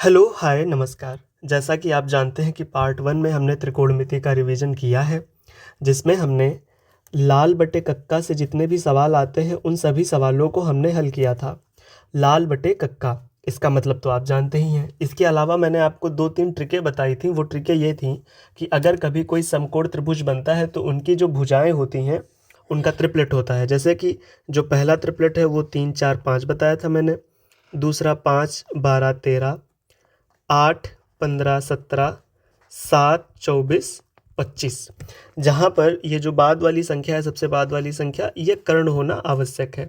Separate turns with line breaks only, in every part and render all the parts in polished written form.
Hello, हाय, नमस्कार। जैसा कि आप जानते हैं कि पार्ट 1 में हमने त्रिकोणमिति का रिवीजन किया है, जिसमें हमने लाल बटे कक्का से जितने भी सवाल आते हैं, उन सभी सवालों को हमने हल किया था। लाल बटे कक्का, इसका मतलब तो आप जानते ही हैं। इसके अलावा मैंने आपको 2-3 ट्रिकें बताई थीं। वो ट्रिकें ये थीं कि अगर कभी कोई समकोण त्रिभुज बनता है, तो उनकी जो भुजाएँ होती हैं, उनका ट्रिपलेट होता है। जैसे कि जो पहला ट्रिपलेट है, वो 3, 4, 5 बताया था मैंने। दूसरा 5, 12, 13, 8, 15, 17, 7, 24, 25। जहाँ पर ये जो बाद वाली संख्या है, सबसे बाद वाली संख्या, ये कर्ण होना आवश्यक है।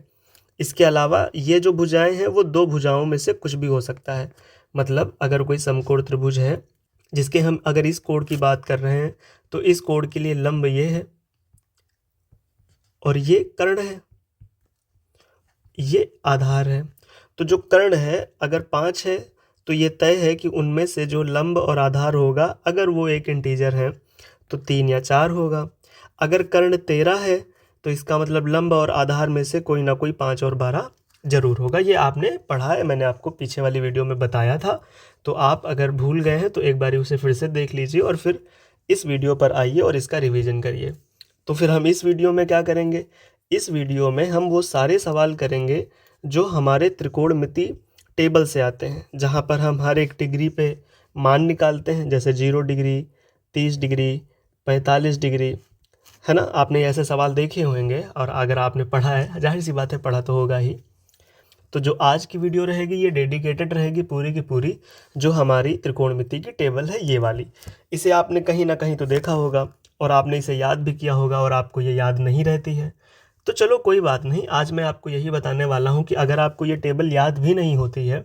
इसके अलावा ये जो भुजाएं हैं, वो दो भुजाओं में से कुछ भी हो सकता है। मतलब अगर कोई समकोण त्रिभुज है, जिसके हम अगर इस कोण की बात कर रहे हैं, तो इस कोण के लिए लंब ये है और ये कर्ण है, ये आधार है। तो जो कर्ण है, अगर 5 है, तो ये तय है कि उनमें से जो लंब और आधार होगा, अगर वो एक इंटीजर है, तो 3 या 4 होगा। अगर कर्ण 13 है, तो इसका मतलब लंब और आधार में से कोई ना कोई 5 और 12 जरूर होगा। ये आपने पढ़ा है, मैंने आपको पीछे वाली वीडियो में बताया था। तो आप अगर भूल गए हैं, तो एक बार उसे फिर से देख लीजिए और फिर इस वीडियो पर आइए और इसका रिवीजन करिए। तो फिर हम इस वीडियो में क्या करेंगे? इस वीडियो में हम वो सारे सवाल करेंगे जो हमारे त्रिकोणमिति टेबल से आते हैं, जहाँ पर हम हर एक डिग्री पे मान निकालते हैं। जैसे 0 डिग्री, 30 डिग्री, 45 डिग्री, है ना? आपने ऐसे सवाल देखे होंगे और अगर आपने पढ़ा है, जाहिर सी बात है पढ़ा तो होगा ही। तो जो आज की वीडियो रहेगी, ये डेडिकेटेड रहेगी पूरी की पूरी जो हमारी त्रिकोणमिति की टेबल है, ये वाली। इसे आपने कहीं ना कहीं तो देखा होगा और आपने इसे याद भी किया होगा और आपको ये याद नहीं रहती है। तो चलो कोई बात नहीं, आज मैं आपको यही बताने वाला हूँ कि अगर आपको ये टेबल याद भी नहीं होती है,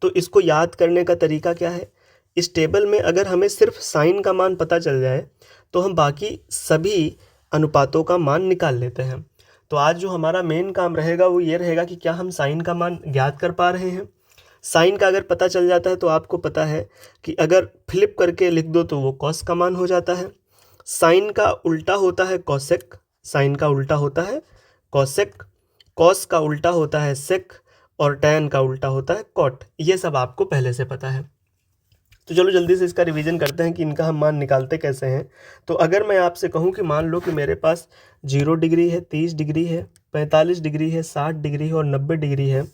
तो इसको याद करने का तरीका क्या है? इस टेबल में अगर हमें सिर्फ साइन का मान पता चल जाए, तो हम बाकी सभी अनुपातों का मान निकाल लेते हैं। तो आज जो हमारा मेन काम रहेगा वो ये रहेगा कि क्या हम साइन का मान ज्ञात कर पा रहे हैं। साइन का अगर पता चल जाता है, तो आपको पता है कि अगर फ्लिप करके लिख दो तो वो कॉस का मान हो जाता है। साइन का उल्टा होता है कॉसेक, साइन का उल्टा होता है कॉसेक, कॉस का उल्टा होता है सेक और टैन का उल्टा होता है कॉट। ये सब आपको पहले से पता है। तो चलो जल्दी से इसका रिवीजन करते हैं कि इनका हम मान निकालते कैसे हैं। तो अगर मैं आपसे कहूं कि मान लो कि मेरे पास 0 डिग्री है, 30 डिग्री है, 45 डिग्री है, 60 डिग्री है और 90 डिग्री है,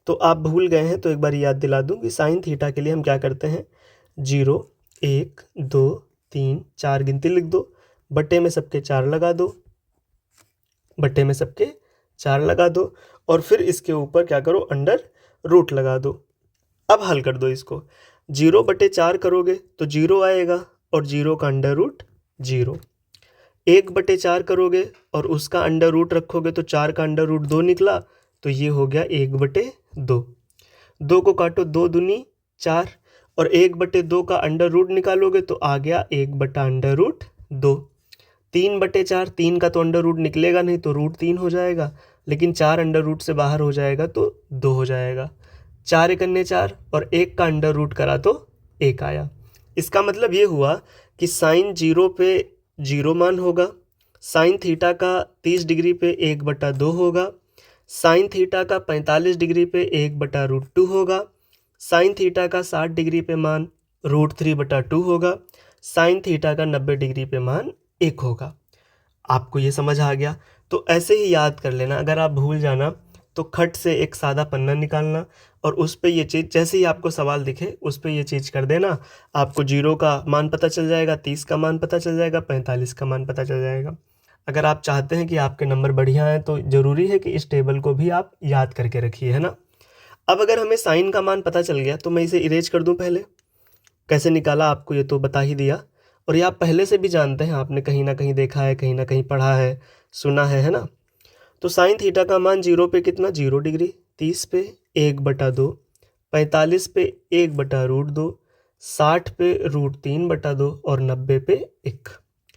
तो आप भूल गए हैं तो एक बार याद दिला दूं कि साइन थीटा के लिए हम क्या करते हैं। 0, 1, 2, 3, 4 गिनती लिख दो, बट्टे में सबके 4 लगा दो, बट्टे में सबके 4 लगा दो और फिर इसके ऊपर क्या करो, अंडर रूट लगा दो। अब हल कर दो इसको। 0/4 करोगे तो 0 आएगा और 0 का अंडर रूट 0। 1/4 करोगे और उसका अंडर रूट रखोगे तो 4 का अंडर रूट 2 निकला, तो ये हो गया 1/2। 2 को काटो, 2 दूनी 4 और 1/2 का अंडर रूट निकालोगे तो आ गया 1/√2। 3/4, 3 का तो अंडर रूट निकलेगा नहीं तो √3 हो जाएगा, लेकिन 4 अंडर रूट से बाहर हो जाएगा तो 2 हो जाएगा। 4 एकन्ने 4 और 1 का अंडर रूट करा तो 1 आया। इसका मतलब ये हुआ कि साइन 0 पे 0 मान होगा, साइन थीटा का 30 डिग्री पे 1/2 होगा, साइन थीटा का 45 डिग्री पे 1/√2 होगा, साइन थीटा का 60 डिग्री पे मान √3/2 होगा, साइन थीटा का 90 डिग्री पे मान 1 होगा। आपको ये समझ आ गया? तो ऐसे ही याद कर लेना। अगर आप भूल जाना तो खट से एक सादा पन्ना निकालना और उस पे ये चीज़, जैसे ही आपको सवाल दिखे उस पे ये चीज़ कर देना। आपको 0 का मान पता चल जाएगा, 30 का मान पता चल जाएगा, 45 का मान पता चल जाएगा। अगर आप चाहते हैं कि आपके नंबर बढ़िया हैं, तो ज़रूरी है कि इस टेबल को भी आप याद करके रखिए, है ना? अब अगर हमें साइन का मान पता चल गया, तो मैं इसे इरेज कर दूं पहले। कैसे निकाला आपको ये तो बता ही दिया और ये आप पहले से भी जानते हैं, आपने कहीं ना कहीं देखा है, कहीं ना कहीं पढ़ा है, सुना है ना? तो साइन थीटा का मान 0 पे कितना, 0 डिग्री, 30 पे 1/2, 45 पे 1/√2, 60 पे √3/2 और 90 पे 1।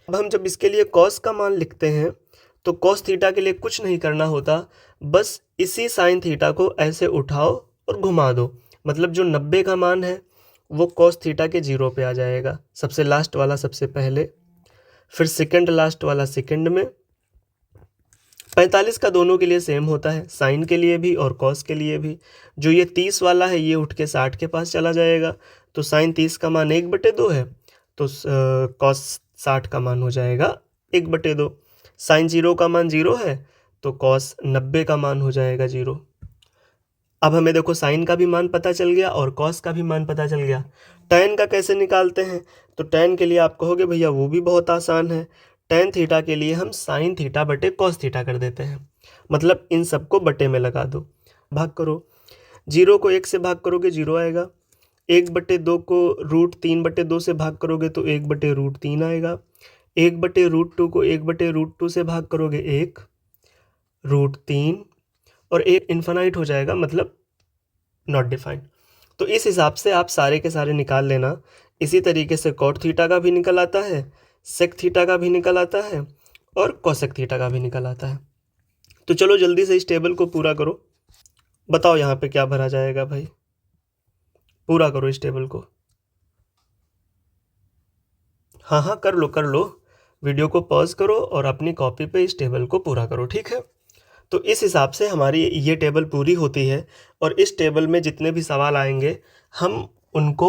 अब हम जब इसके लिए कॉस का मान लिखते हैं, तो कॉस थीटा के लिए कुछ नहीं करना होता, बस इसी साइन थीटा को ऐसे उठाओ और घुमा दो। मतलब जो 90 का मान है वो कॉस थीटा के 0 पे आ जाएगा, सबसे लास्ट वाला सबसे पहले, फिर सेकंड लास्ट वाला सेकंड में, 45 का दोनों के लिए सेम होता है, साइन के लिए भी और कॉस के लिए भी। जो ये 30 वाला है ये उठ के 60 के पास चला जाएगा, तो साइन 30 का मान 1/2 है, तो कॉस 60 का मान हो जाएगा 1/2। साइन 0 का मान 0 है, तो कॉस 90 का मान हो जाएगा 0। अब हमें देखो साइन का भी मान पता चल गया और कॉस का भी मान पता चल गया। tan का कैसे निकालते हैं? तो tan के लिए आप कहोगे भैया वो भी बहुत आसान है। tan थीटा के लिए हम साइन थीटा बटे कॉस थीटा कर देते हैं, मतलब इन सबको बटे में लगा दो, भाग करो। 0 को 1 से भाग करोगे 0 आएगा, 1/2 को √3/2 से भाग करोगे तो 1/√3 आएगा, 1/√2 को 1/√2 से भाग करोगे 1 √3, और 1 इन्फिनाइट हो जाएगा, मतलब नॉट डिफाइंड। तो इस हिसाब से आप सारे के सारे निकाल लेना। इसी तरीके से कॉट थीटा का भी निकल आता है, सेक थीटा का भी निकल आता है और कोसेक थीटा का भी निकल आता है। तो चलो जल्दी से इस टेबल को पूरा करो, बताओ यहाँ पे क्या भरा जाएगा भाई, पूरा करो इस टेबल को। हाँ हाँ कर लो, वीडियो को पॉज करो और अपनी कॉपी पे इस टेबल को पूरा करो, ठीक है। तो इस हिसाब से हमारी ये टेबल पूरी होती है, और इस टेबल में जितने भी सवाल आएंगे हम उनको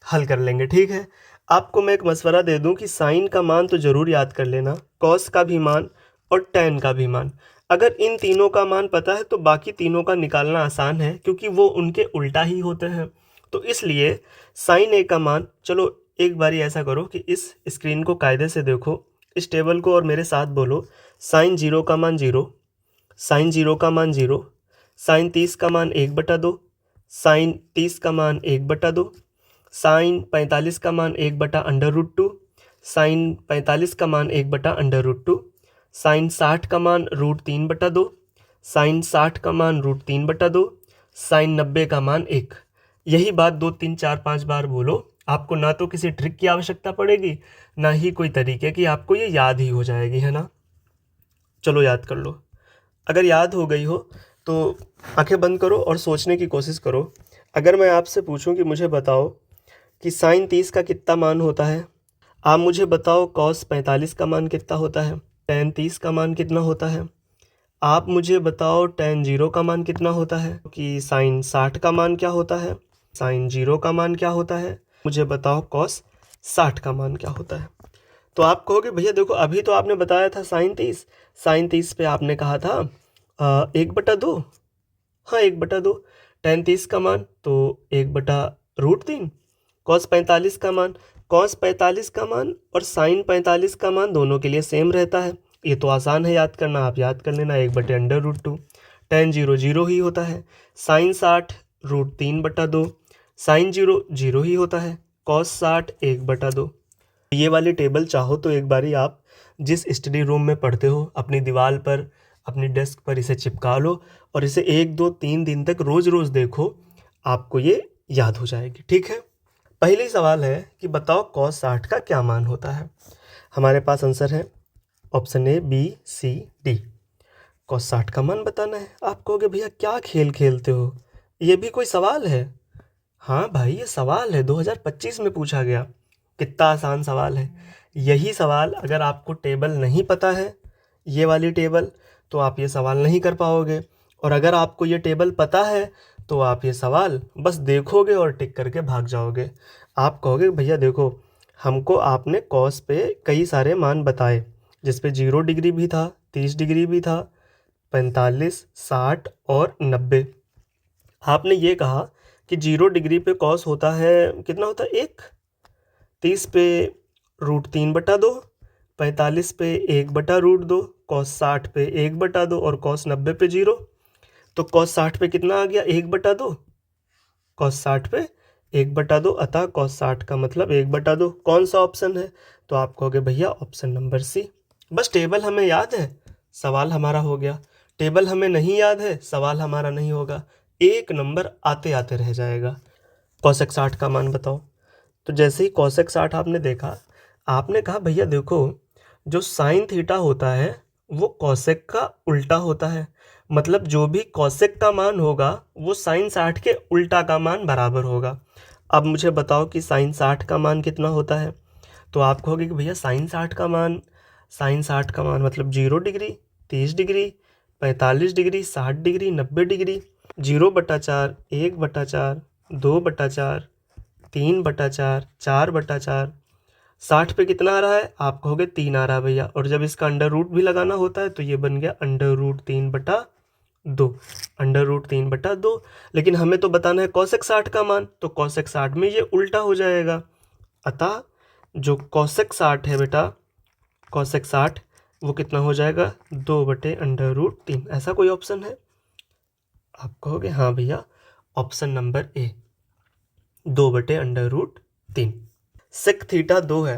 हल कर लेंगे, ठीक है। आपको मैं एक मशवरा दे दूं कि साइन का मान तो ज़रूर याद कर लेना, कॉस का भी मान और टैन का भी मान। अगर इन तीनों का मान पता है तो बाकी तीनों का निकालना आसान है, क्योंकि वो उनके उल्टा ही होते हैं। तो इसलिए साइन ए का मान, चलो एक बारी ऐसा करो कि इस स्क्रीन को कायदे से देखो, इस टेबल को, और मेरे साथ बोलो साइन 0 का मान 0, साइन 0 का मान 0, साइन 30 का मान 1/2, साइन 30 का मान 1/2, साइन 45 का मान 1/√2, साइन 45 का मान 1/√2, साइन 60 का मान √3/2, साइन 60 का मान √3/2, साइन 90 का मान 1। यही बात 2 3 4 5 बार बोलो, आपको ना तो किसी ट्रिक की आवश्यकता पड़ेगी, ना ही कोई तरीके की, आपको ये याद ही हो जाएगी, है ना। चलो याद कर लो। अगर याद हो गई हो तो आंखें बंद करो और सोचने की कोशिश करो। अगर मैं आपसे पूछूं कि मुझे बताओ कि साइन 30 का कितना मान होता है, आप मुझे बताओ कॉस 45 का मान कितना होता है, टैन 30 का मान कितना होता है, आप मुझे बताओ टैन 0 का मान कितना होता है, कि साइन 60 का मान क्या होता है, साइन 0 का मान क्या होता है, मुझे बताओ कॉस 60 का मान क्या होता है। तो आप कहोगे भैया देखो अभी तो आपने बताया था साइन 30 पे आपने कहा था 1/2, हाँ 1/2, टैन 30 का मान तो 1/√3, कॉस 45 का मान और साइन 45 का मान दोनों के लिए सेम रहता है, ये तो आसान है याद करना, आप याद कर लेना 1/√2। टैन 0 0 ही होता है, साइन 60 √3/2, साइन 0 0 ही होता है, कॉस 60 1/2। ये वाली टेबल चाहो तो एक बारी आप जिस स्टडी रूम में पढ़ते हो अपनी दीवार पर, अपनी डेस्क पर इसे चिपका लो और इसे 1 2 3 दिन तक रोज़ रोज़ देखो, आपको ये याद हो जाएगी, ठीक है। पहली सवाल है कि बताओ कॉस 60 का क्या मान होता है। हमारे पास आंसर है option A B C D. Cos 60 का मान बताना है। आप कहोगे भैया क्या खेल खेलते हो, ये भी कोई सवाल है? हाँ भाई ये सवाल है, 2025 में पूछा गया, कितना आसान सवाल है। यही सवाल अगर आपको टेबल नहीं पता है, ये वाली टेबल, तो आप ये सवाल नहीं कर पाओगे, और अगर आपको ये टेबल पता है तो आप ये सवाल बस देखोगे और टिक करके भाग जाओगे। आप कहोगे भैया देखो हमको आपने कॉस पे कई सारे मान बताए, जिस पे 0 डिग्री भी था, 30 डिग्री भी था, 45, 60 और 90। आपने ये कहा कि 0 डिग्री पे कॉस होता है, कितना होता है 1, 30 पे √3/2, 45 पे 1/√2, कॉस 60 पे 1/2 और कॉस 90 पे 0। तो कॉस 60 पे कितना आ गया 1/2, कॉस 60 पे 1/2, अतः कॉस 60 का मतलब 1/2। कौन सा ऑप्शन है? तो आप कहोगे भैया ऑप्शन नंबर सी। बस टेबल हमें याद है, सवाल हमारा हो गया। टेबल हमें नहीं याद है, सवाल हमारा नहीं होगा, एक नंबर आते आते रह जाएगा। कॉसेक 60 का मान बताओ। तो जैसे ही कॉसेक 60 आपने देखा, आपने कहा भैया देखो जो साइन थीटा होता है वो कॉसेक का उल्टा होता है, मतलब जो भी कॉसेक का मान होगा वो साइन 60 के उल्टा का मान बराबर होगा। अब मुझे बताओ कि साइन 60 का मान कितना होता है। तो आप कहोगे कि भैया साइन 60 का मान मतलब 0 degree, 30 degree, 45 degree, 60 degree, 90 degree, 0/4, 1/4, 2/4, 3/4, 4/4। 60 पे कितना आ रहा है? आप कहोगे 3 आ रहा है भैया, और जब इसका अंडर रूट भी लगाना होता है तो ये बन गया √3/2, √3/2। लेकिन हमें तो बताना है कोसेक 60 का मान, तो कोसेक 60 में ये उल्टा हो जाएगा। अतः जो कोसेक 60 है बेटा, कोसेक 60 वो कितना हो जाएगा? 2/√3। ऐसा कोई ऑप्शन है? आप कहोगे हाँ भैया, option number A, 2/√3। Sec theta 2 है।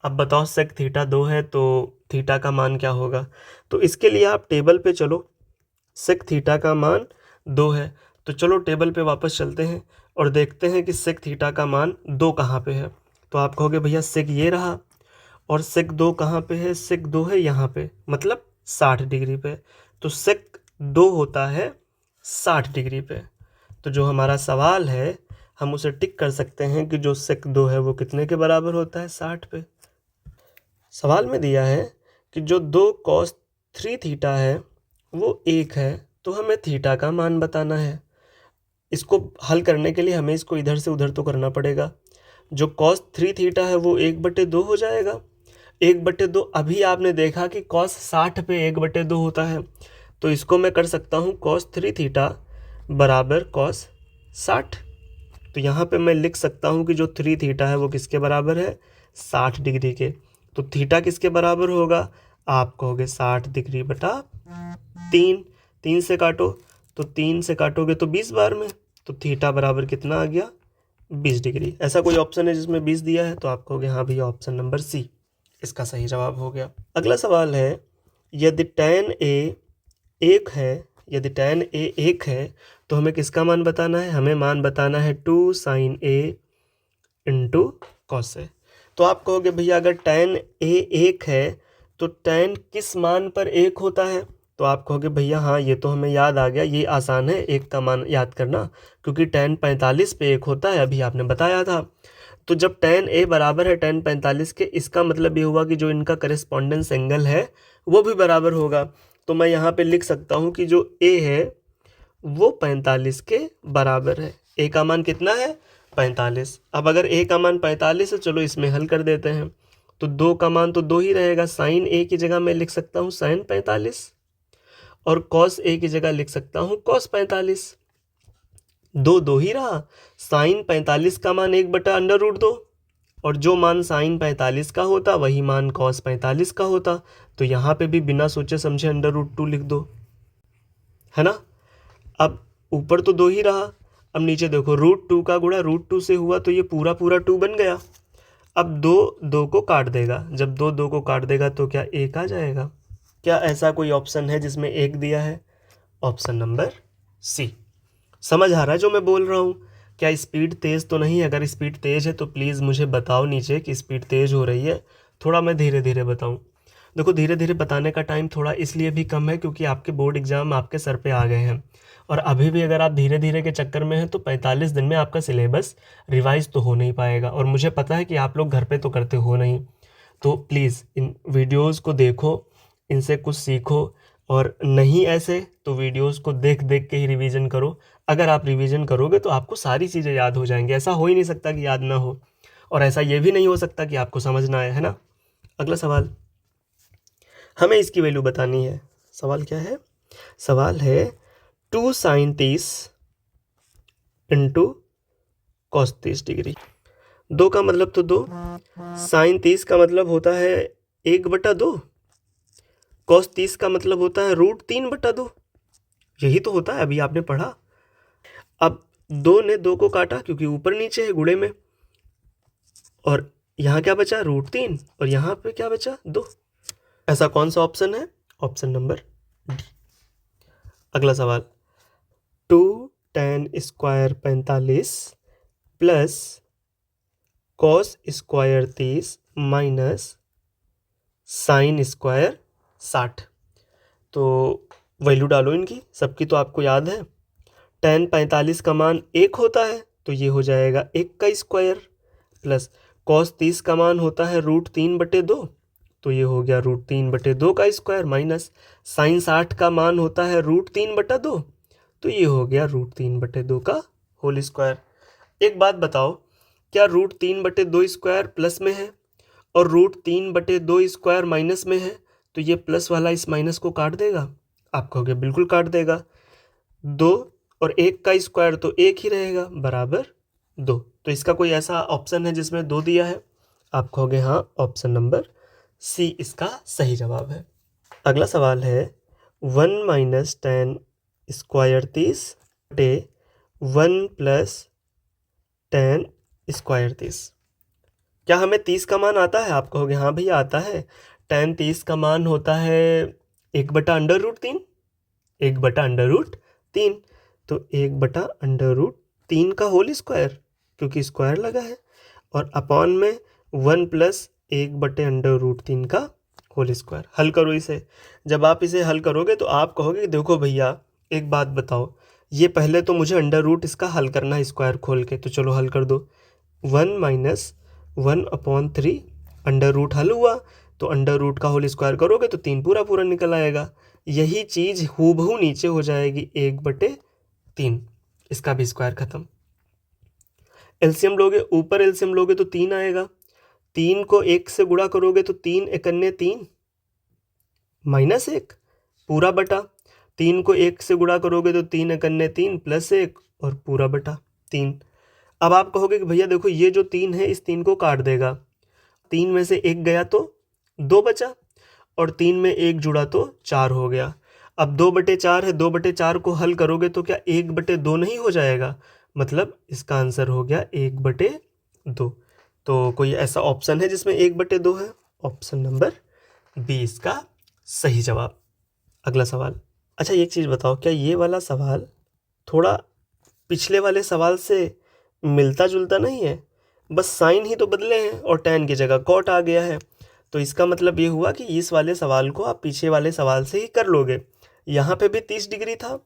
अब बताओ सेक थीटा 2 है तो थीटा का मान क्या होगा? तो इसके लिए आप टेबल पे चलो। सेक थीटा का मान 2 है, तो चलो टेबल पे वापस चलते हैं और देखते हैं कि सेक थीटा का मान 2 कहाँ पे है। तो आप कहोगे भैया सेक ये रहा, और सेक 2 कहाँ पे है? सेक 2 है यहाँ पे, मतलब 60 डिग्री पे। तो सेक 2 होता है 60 डिग्री पे। तो जो हमारा सवाल है हम उसे टिक कर सकते हैं कि जो सेक 2 है वो कितने के बराबर होता है? 60 पे। सवाल में दिया है कि जो 2 कॉस 3 थीटा है वो 1 है, तो हमें थीटा का मान बताना है। इसको हल करने के लिए हमें इसको इधर से उधर तो करना पड़ेगा। जो कॉस 3 थीटा है वो 1/2 हो जाएगा। 1/2 अभी आपने देखा कि कॉस 60 पे 1/2 होता है, तो इसको मैं कर सकता हूँ कॉस 3 थीटा बराबर कॉस 60। तो यहाँ पे मैं लिख सकता हूँ कि जो 3 थीटा है वो किसके बराबर है? 60 डिग्री के। तो थीटा किसके बराबर होगा? आप कहोगे 60 डिग्री बटा 3। 3 से काटो, तो 3 से काटोगे तो 20 बार में, तो थीटा बराबर कितना आ गया? 20 डिग्री। ऐसा कोई ऑप्शन है जिसमें 20 दिया है? तो आप कहोगे हाँ भैया, ऑप्शन नंबर सी इसका सही जवाब हो गया। अगला सवाल है, यदि tan A 1 है, यदि tan A 1 है तो हमें किसका मान बताना है? हमें मान बताना है 2 sin A into cos A। तो आप कहोगे भैया अगर tan A 1 है तो tan किस मान पर 1 होता है? तो आप कहोगे भैया हाँ, ये तो हमें याद आ गया, ये आसान है 1 का मान याद करना, क्योंकि tan 45 पे 1 होता है, अभी आपने बताया था। तो जब tan A बराबर है tan 45 के, इसका मतलब ये हुआ कि जो इनका करेस्पॉन्डेंस एंगल है वो भी बराबर होगा। तो मैं यहाँ पे लिख सकता हूँ कि जो A है वो 45 के बराबर है। A का मान कितना है? 45। अब अगर A का मान 45 है, चलो इसमें हल कर देते हैं। तो 2 का मान तो 2 ही रहेगा, साइन A की जगह मैं लिख सकता हूँ साइन 45, और कॉस A की जगह लिख सकता हूँ कॉस 45। 2 2 ही रहा, साइन 45 का मान 1/√2, और जो मान साइन 45 का होता वही मान कॉस 45 का होता। तो यहाँ पे भी बिना सोचे समझे √2 लिख दो, है ना। अब ऊपर तो 2 ही रहा, अब नीचे देखो √2 का गुणा √2 से हुआ तो ये पूरा पूरा 2 बन गया। अब 2 2 को काट देगा, जब 2 2 को काट देगा तो क्या 1 आ जाएगा? क्या ऐसा कोई ऑप्शन है जिसमें 1 दिया है? Option number C. समझ आ रहा है जो मैं बोल रहा हूँ? क्या स्पीड तेज़ तो नहीं? अगर स्पीड तेज़ है तो प्लीज़ मुझे बताओ नीचे कि स्पीड तेज़ हो रही है, थोड़ा मैं धीरे धीरे बताऊँ। देखो धीरे धीरे बताने का टाइम थोड़ा इसलिए भी कम है क्योंकि आपके बोर्ड एग्ज़ाम आपके सर पे आ गए हैं, और अभी भी अगर आप धीरे धीरे के चक्कर में हैं तो 45 दिन में आपका सिलेबस रिवाइज तो हो नहीं पाएगा, और मुझे पता है कि आप लोग घर पे तो करते हो नहीं। तो प्लीज़ इन वीडियोज़ को देखो, इनसे कुछ सीखो, और नहीं ऐसे तो वीडियोज़ को देख देख के ही रिवीजन करो। अगर आप रिवीजन करोगे तो आपको सारी चीज़ें याद हो जाएंगी। ऐसा हो ही नहीं सकता कि याद ना हो, और ऐसा ये भी नहीं हो सकता कि आपको समझ ना आए, है ना। अगला सवाल, हमें इसकी वैल्यू बतानी है। सवाल क्या है? सवाल है 2 sin 30 इंटू कॉस 30 डिग्री। 2 का मतलब तो 2, साइन 30 का मतलब होता है 1/2, कॉस 30 का मतलब होता है √3/2। यही तो होता है, अभी आपने पढ़ा। अब 2 ने 2 को काटा क्योंकि ऊपर नीचे है गुणे में, और यहाँ क्या बचा? √3, और यहाँ पे क्या बचा? 2। ऐसा कौन सा ऑप्शन है? Option number D. अगला सवाल, 2 tan square 45 plus cos square 30 minus sine square 60। तो वैल्यू डालो इनकी, सबकी तो आपको याद है। tan 45 का मान 1 होता है तो ये हो जाएगा 1 का स्क्वायर, प्लस कॉस 30 का मान होता है √3/2, तो ये हो गया √3/2 का स्क्वायर माइनस साइन 60 का मान होता है √3/2, तो ये हो गया √3/2 का होल स्क्वायर। एक बात बताओ, क्या √3/2 स्क्वायर प्लस में है और √3/2 स्क्वायर माइनस में है, तो ये प्लस वाला इस माइनस को काट देगा? आप कहोगे बिल्कुल काट देगा। 2 और 1 का स्क्वायर तो 1 ही रहेगा, बराबर 2। तो इसका कोई ऐसा ऑप्शन है जिसमें 2 दिया है? आप कहोगे हाँ, ऑप्शन नंबर सी इसका सही जवाब है। अगला सवाल है 1 - 10 स्क्वायर 30 बटे 1 + 10 स्क्वायर 30। क्या हमें 30 का मान आता है? आप कहोगे हाँ भैया आता है। tan 30 का मान होता है 1/√3, 1/√3, तो 1/√3 का होल स्क्वायर, क्योंकि स्क्वायर लगा है, और अपॉन में 1 + 1/√3 का होल स्क्वायर। हल करो इसे। जब आप इसे हल करोगे तो आप कहोगे कि देखो भैया एक बात बताओ, ये पहले तो मुझे अंडर रूट इसका हल करना है स्क्वायर खोल के, तो चलो हल कर दो। 1 - 1/3 अंडर रूट हल हुआ, तो अंडर रूट का होल स्क्वायर करोगे तो 3 पूरा पूरा निकल आएगा। यही चीज़ हूबहू नीचे हो जाएगी 1/3, इसका भी स्क्वायर खत्म। एलसीएम लोगे, ऊपर एलसीएम लोगे तो 3 आएगा। 3 को 1 से गुणा करोगे तो 3 × 3 -1 पूरा बटा। 3 को 1 से गुणा करोगे तो 3 × 3 +1 और पूरा बटा 3। अब आप कहोगे कि भैया देखो ये जो 3 है इस 3 को काट देगा। 3 में से 1 गया तो 2 बचा, और 3 में 1 जुड़ा तो 4 हो गया। अब 2/4 है, 2/4 को हल करोगे तो क्या 1/2 नहीं हो जाएगा? मतलब इसका आंसर हो गया 1/2। तो कोई ऐसा ऑप्शन है जिसमें 1/2 है? ऑप्शन नंबर बी इसका सही जवाब। अगला सवाल। अच्छा एक चीज़ बताओ, क्या ये वाला सवाल थोड़ा पिछले वाले सवाल से मिलता जुलता नहीं है? बस साइन ही तो बदले हैं और tan की जगह कॉट आ गया है। तो इसका मतलब ये हुआ कि इस वाले सवाल को आप पीछे वाले सवाल से ही कर लोगे। यहाँ पे भी 30 डिग्री था,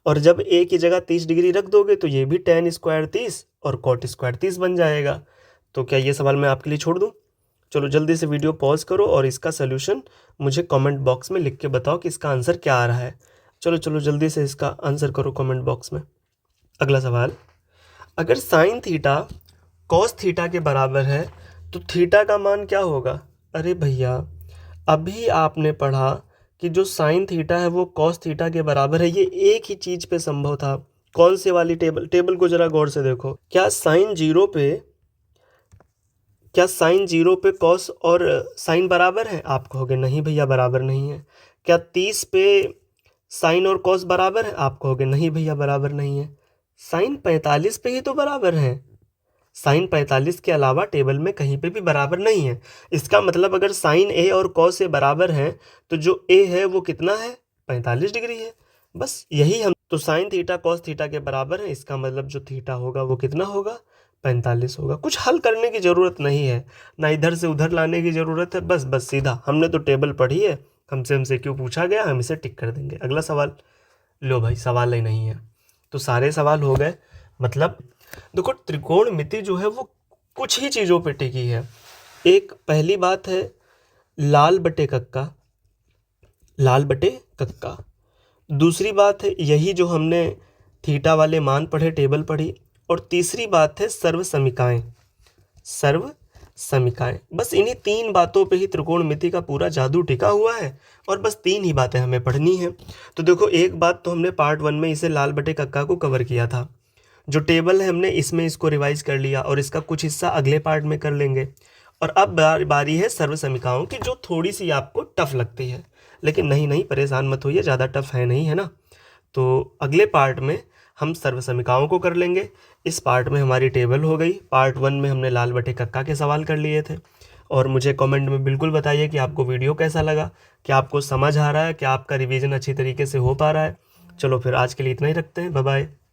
और जब a की जगह 30 डिग्री रख दोगे तो ये भी tan स्क्वायर 30 और cot स्क्वायर 30 बन जाएगा। तो क्या ये सवाल मैं आपके लिए छोड़ दूँ? चलो जल्दी से वीडियो पॉज करो और इसका सोल्यूशन मुझे कमेंट बॉक्स में लिख के बताओ कि इसका आंसर क्या आ रहा है। चलो चलो जल्दी से इसका आंसर करो कमेंट बॉक्स में। अगला सवाल, अगर साइन थीटा कॉस थीटा के बराबर है तो थीटा का मान क्या होगा? अरे भैया अभी आपने पढ़ा कि जो साइन थीटा है वो कॉस थीटा के बराबर है। ये एक ही चीज़ पे संभव था। कौन से वाली टेबल को जरा गौर से देखो। क्या साइन 0 पे कॉस और साइन बराबर है? आप कहोगे नहीं भैया बराबर नहीं है। क्या 30 पे साइन और कॉस बराबर है? आप कहोगे नहीं भैया बराबर नहीं है। साइन 45 पे ही तो बराबर है। साइन 45 के अलावा टेबल में कहीं पे भी बराबर नहीं है। इसका मतलब अगर साइन ए और कॉस ए बराबर हैं तो जो ए है वो कितना है? 45 डिग्री है। बस यही हम तो साइन थीटा कॉस थीटा के बराबर है, इसका मतलब जो थीटा होगा वो कितना होगा? 45 होगा। कुछ हल करने की ज़रूरत नहीं है, ना इधर से उधर लाने की ज़रूरत है। बस सीधा हमने तो टेबल पढ़ी है, हमसे क्यों पूछा गया, हम इसे टिक कर देंगे। अगला सवाल। लो भाई सवाल ही नहीं है तो सारे सवाल हो गए। मतलब देखो त्रिकोणमिति जो है वो कुछ ही चीज़ों पे टिकी है। एक पहली बात है लाल बटे कक्का। दूसरी बात है यही जो हमने थीटा वाले मान पढ़े, टेबल पढ़ी। और तीसरी बात है सर्व समीकाएं। बस इन्हीं 3 बातों पे ही त्रिकोणमिति का पूरा जादू टिका हुआ है, और बस 3 ही बातें हमें पढ़नी है। तो देखो एक बात तो हमने पार्ट 1 में इसे लाल बटे कक्का को कवर किया था। जो टेबल है हमने इसमें इसको रिवाइज कर लिया, और इसका कुछ हिस्सा अगले पार्ट में कर लेंगे। और अब बारी है सर्व समीकाओं की, जो थोड़ी सी आपको टफ लगती है। लेकिन नहीं परेशान मत होइए, ज़्यादा टफ है नहीं, है ना। तो अगले पार्ट में हम सर्व समीकाओं को कर लेंगे। इस पार्ट में हमारी टेबल हो गई। पार्ट 1 में हमने लाल बटे कक्का के सवाल कर लिए थे। और मुझे कमेंट में बिल्कुल बताइए कि आपको वीडियो कैसा लगा, क्या आपको समझ आ रहा है, क्या आपका रिवीजन अच्छी तरीके से हो पा रहा है। चलो फिर आज के लिए इतना ही रखते हैं। Bye bye.